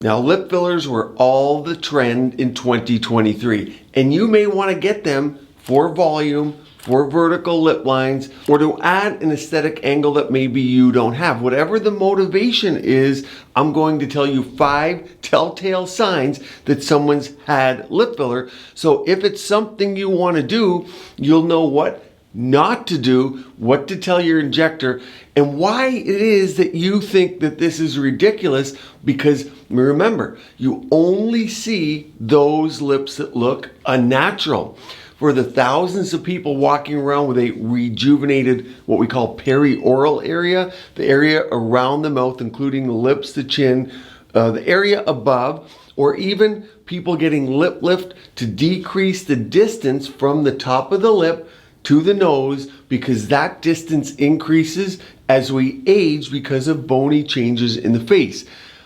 Now, lip fillers were all the trend in 2023, and you may want to get them for volume, for vertical lip lines, or to add an aesthetic angle that maybe you don't have. Whatever the motivation is, I'm going to tell you 5 telltale signs that someone's had lip filler. So if it's something you want to do, you'll know what not to do, what to tell your injector, and why it is that you think that this is ridiculous, because remember, you only see those lips that look unnatural. For the thousands of people walking around with a rejuvenated, what we call perioral area, the area around the mouth, including the lips, the chin, the area above, or even people getting lip lift to decrease the distance from the top of the lip to the nose, because that distance increases as we age because of bony changes in the face.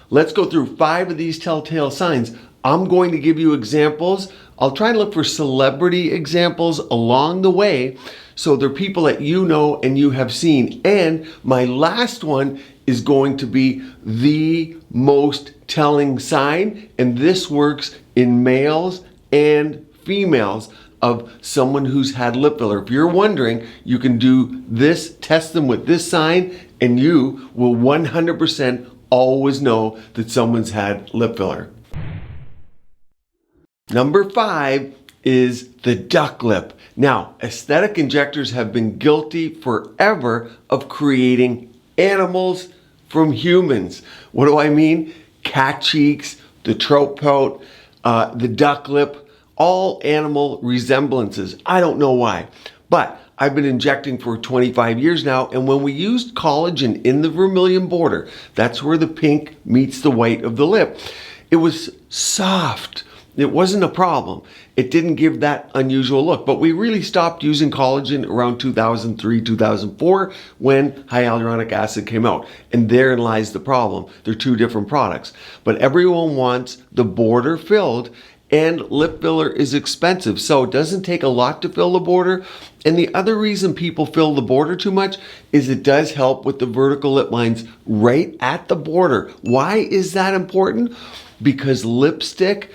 Let's go through 5 of these telltale signs. I'm going to give you examples. I'll try to look for celebrity examples along the way, so they're people that you know and you have seen. And my last one is going to be the most telling sign, and this works in males and females, of someone who's had lip filler. If you're wondering, you can do this, test them with this sign, and you will 100% always know that someone's had lip filler. Number 5 is the duck lip. Now, aesthetic injectors have been guilty forever of creating animals from humans. What do I mean? Cat cheeks, the trout pout, the duck lip, all animal resemblances. I don't know why, but I've been injecting for 25 years now, and when we used collagen in the vermilion border, that's where the pink meets the white of the lip, it was soft. It wasn't a problem. It didn't give that unusual look, but we really stopped using collagen around 2003, 2004 when hyaluronic acid came out. And therein lies the problem. They're 2 different products, but everyone wants the border filled, and lip filler is expensive. So it doesn't take a lot to fill the border. And the other reason people fill the border too much is it does help with the vertical lip lines right at the border. Why is that important? Because lipstick,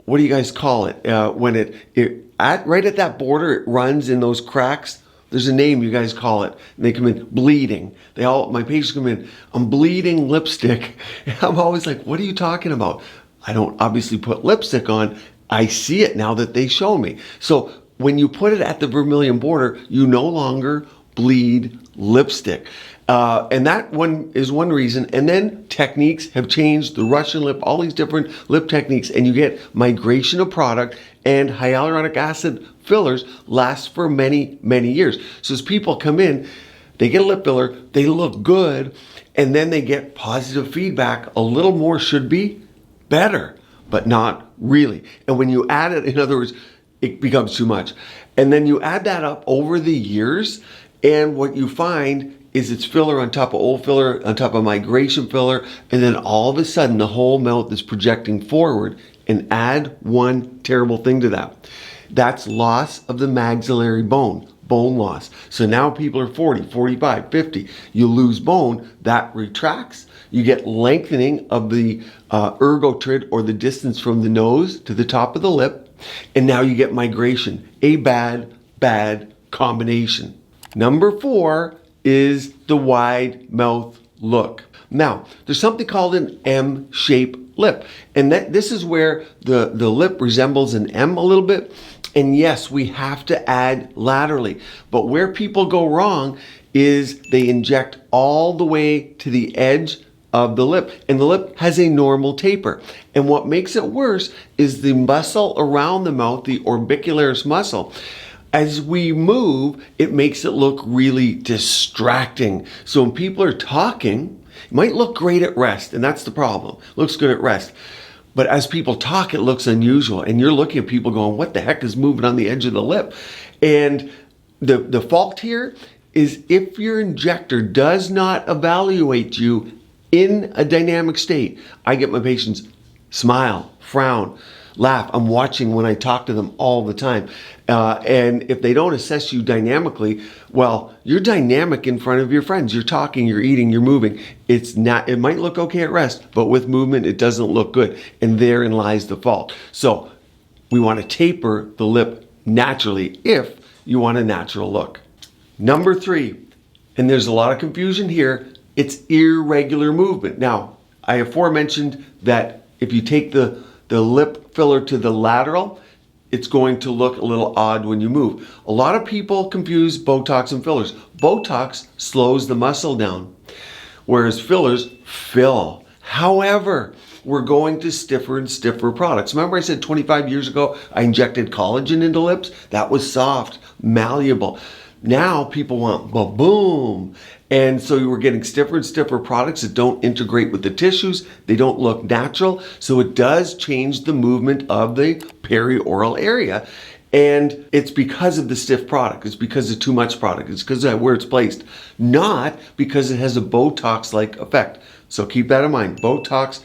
what do you guys call it? When right at that border, it runs in those cracks. There's a name you guys call it. And they come in bleeding. My patients come in, I'm bleeding lipstick. And I'm always like, what are you talking about? I don't obviously put lipstick on. I see it now that they show me. So when you put it at the vermilion border, you no longer bleed lipstick. And that one is one reason. And then techniques have changed, the Russian lip, all these different lip techniques, and you get migration of product, and hyaluronic acid fillers last for many, many years. So as people come in, they get a lip filler, they look good, and then they get positive feedback. A little more should be better, but not really. And when you add it, in other words, it becomes too much. And then you add that up over the years, and what you find is it's filler on top of old filler, on top of migration filler, and then all of a sudden the whole mouth is projecting forward. And add one terrible thing to that. That's loss of the maxillary bone loss. So now people are 40, 45, 50. You lose bone, that retracts. You get lengthening of the ergotrid, or the distance from the nose to the top of the lip. And now you get migration. A bad combination. Number 4 is the wide mouth look. Now, there's something called an M-shaped lip. And this is where the lip resembles an M a little bit. And yes, we have to add laterally. But where people go wrong is they inject all the way to the edge of the lip, and the lip has a normal taper. And what makes it worse is the muscle around the mouth, the orbicularis muscle. As we move, it makes it look really distracting. So when people are talking, it might look great at rest, and that's the problem. Looks good at rest. But as people talk, it looks unusual. And you're looking at people going, what the heck is moving on the edge of the lip? And the fault here is if your injector does not evaluate you in a dynamic state. I get my patients smile, frown, laugh. I'm watching when I talk to them all the time. And if they don't assess you dynamically, well, you're dynamic in front of your friends. You're talking, you're eating, you're moving. It might look okay at rest, but with movement, it doesn't look good. And therein lies the fault. So we want to taper the lip naturally if you want a natural look. Number 3, and there's a lot of confusion here, it's irregular movement. Now, I aforementioned that if you take the lip filler to the lateral, it's going to look a little odd when you move. A lot of people confuse Botox and fillers. Botox slows the muscle down, whereas fillers fill. However, we're going to stiffer and stiffer products. Remember I said 25 years ago, I injected collagen into lips? That was soft, malleable. Now people want boom. And so we're getting stiffer and stiffer products that don't integrate with the tissues. They don't look natural. So it does change the movement of the perioral area. And it's because of the stiff product. It's because of too much product. It's because of where it's placed, not because it has a Botox-like effect. So keep that in mind. Botox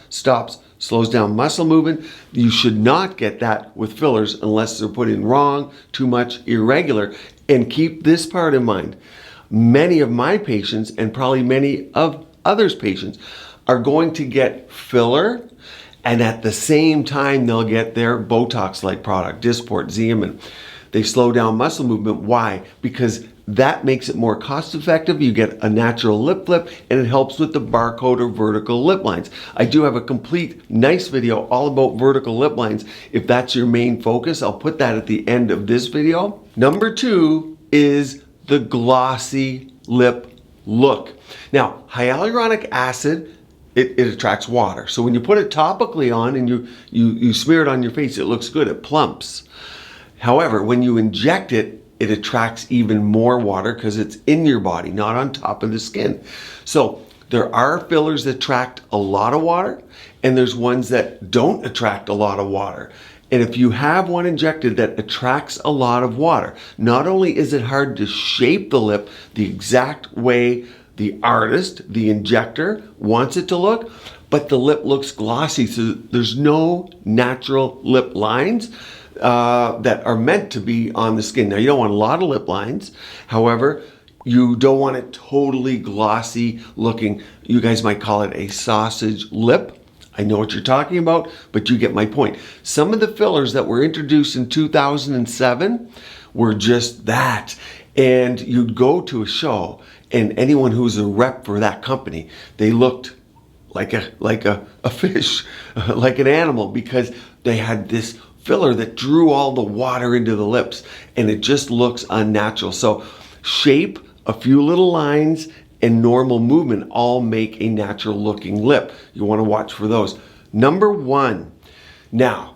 slows down muscle movement. You should not get that with fillers unless they're put in wrong, too much, irregular. And keep this part in mind. Many of my patients, and probably many of others' patients, are going to get filler, and at the same time they'll get their Botox-like product, Dysport, Xeomin. They slow down muscle movement. Why? Because that makes it more cost-effective. You get a natural lip flip, and it helps with the barcode or vertical lip lines. I do have a complete nice video all about vertical lip lines. If that's your main focus, I'll put that at the end of this video. Number 2 is the glossy lip look. Now, hyaluronic acid, it attracts water. So when you put it topically on and you smear it on your face, it looks good, it plumps. However, when you inject it, it attracts even more water because it's in your body, not on top of the skin. So there are fillers that attract a lot of water, and there's ones that don't attract a lot of water. And if you have one injected that attracts a lot of water, not only is it hard to shape the lip the exact way the artist, the injector, wants it to look, but the lip looks glossy, so there's no natural lip lines that are meant to be on the skin. Now, you don't want a lot of lip lines. However, you don't want it totally glossy looking. You guys might call it a sausage lip. I know what you're talking about, but you get my point. Some of the fillers that were introduced in 2007 were just that. And you'd go to a show, and anyone who's a rep for that company, they looked like a fish, like an animal, because they had this filler that drew all the water into the lips, and it just looks unnatural. So shape, a few little lines, and normal movement all make a natural looking lip. You want to watch for those. Number 1. Now,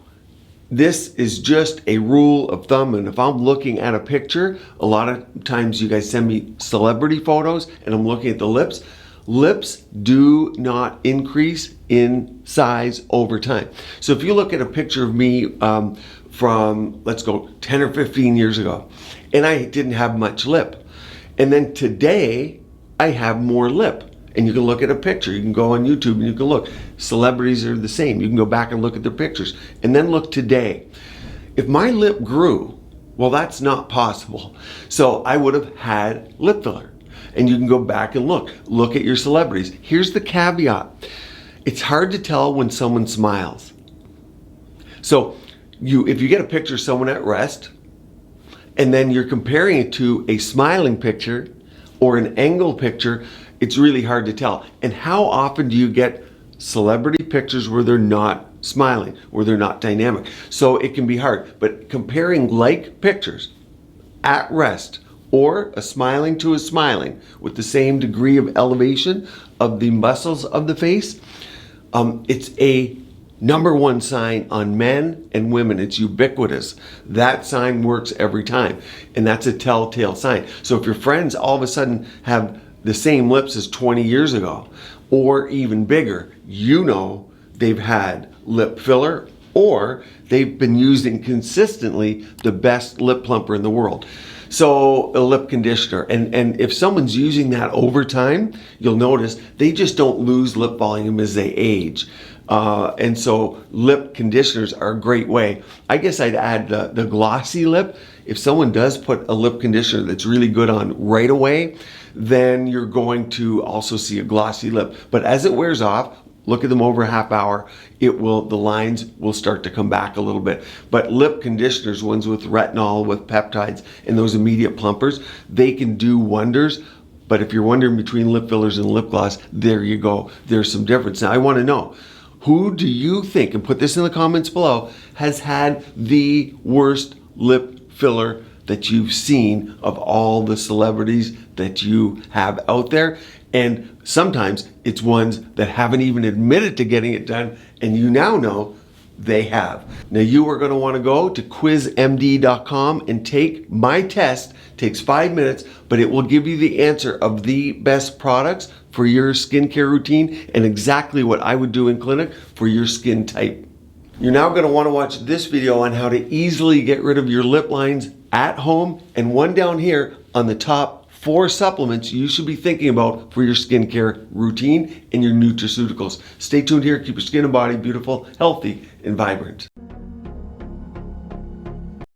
this is just a rule of thumb, and if I'm looking at a picture, a lot of times you guys send me celebrity photos and I'm looking at the lips. Lips do not increase in size over time. So if you look at a picture of me from, let's go 10 or 15 years ago, and I didn't have much lip. And then today, I have more lip. And you can look at a picture. You can go on YouTube and you can look. Celebrities are the same. You can go back and look at their pictures. And then look today. If my lip grew, well, that's not possible. So I would have had lip filler. And you can go back and look at your celebrities. Here's the caveat. It's hard to tell when someone smiles. So if you get a picture of someone at rest, and then you're comparing it to a smiling picture or an angle picture, it's really hard to tell. And how often do you get celebrity pictures where they're not smiling, where they're not dynamic? So it can be hard. But comparing like pictures at rest, or a smiling to a smiling with the same degree of elevation of the muscles of the face, it's a number 1 sign on men and women. It's ubiquitous. That sign works every time, and that's a telltale sign. So if your friends all of a sudden have the same lips as 20 years ago, or even bigger, you know they've had lip filler, or they've been using consistently the best lip plumper in the world. So a lip conditioner, and if someone's using that over time, you'll notice they just don't lose lip volume as they age. And so lip conditioners are a great way. I guess I'd add the glossy lip. If someone does put a lip conditioner that's really good on right away, then you're going to also see a glossy lip. But as it wears off, look at them over a half hour, the lines will start to come back a little bit. But lip conditioners, ones with retinol, with peptides, and those immediate plumpers, they can do wonders. But if you're wondering between lip fillers and lip gloss, there you go. There's some difference. Now I want to know, who do you think, and put this in the comments below, has had the worst lip filler that you've seen of all the celebrities that you have out there? And sometimes it's ones that haven't even admitted to getting it done, and you now know they have. Now you are going to want to go to quizmd.com and take my test. It takes 5 minutes, but it will give you the answer of the best products for your skincare routine and exactly what I would do in clinic for your skin type. You're now going to want to watch this video on how to easily get rid of your lip lines at home, and one down here on the top 4 supplements you should be thinking about for your skincare routine and your nutraceuticals. Stay tuned here. Keep your skin and body beautiful, healthy, and vibrant.